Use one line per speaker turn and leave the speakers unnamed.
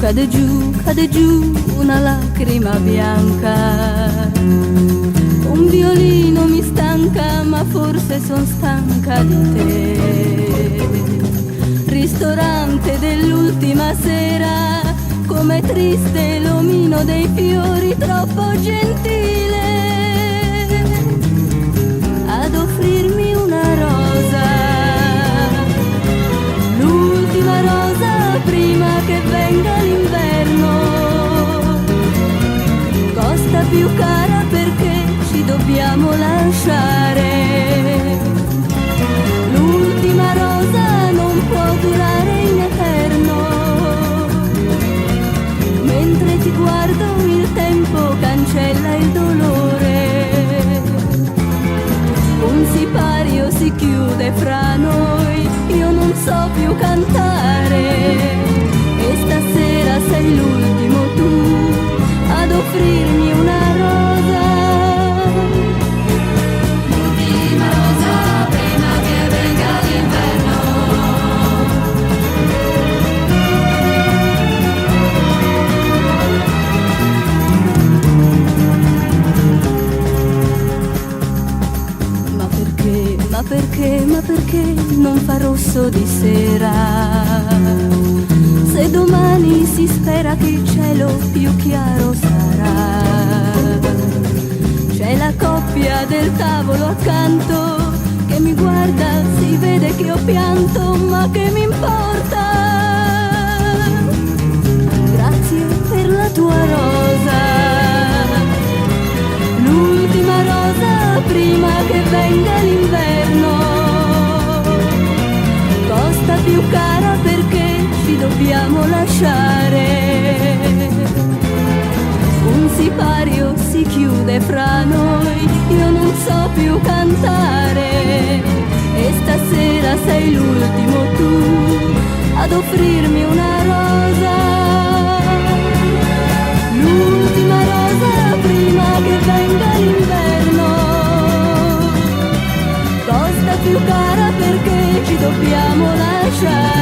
cade giù una lacrima bianca. Un violino mi stanca, ma forse son stanca di te. Ristorante dell'ultima sera, come triste l'omino dei fiori, troppo gentile ad offrirmi una rosa. L'ultima rosa prima che venga l'inverno, costa più cara perché ci dobbiamo lasciare. L'ultima rosa non può durare in eterno. Mentre ti guardo il tempo cancella il dolore. Un sipario si chiude fra noi, io non so più cantare. E stasera sei l'ultimo tu ad offrirmi una rosa. L'ultima rosa prima che venga l'inverno. Ma perché non fa rosso di sera? Se domani si spera che il cielo più chiaro sarà. C'è la coppia del tavolo accanto che mi guarda, si vede che ho pianto, ma che mi importa? Grazie per la tua rosa. L'ultima rosa prima che venga l'inverno, costa più cara perché ci dobbiamo lasciare. Un sipario si chiude fra noi, io non so più cantare. E stasera sei l'ultimo tu ad offrirmi una rosa. L'ultima rosa prima che venga l'inverno, costa più cara perché ci dobbiamo lasciare.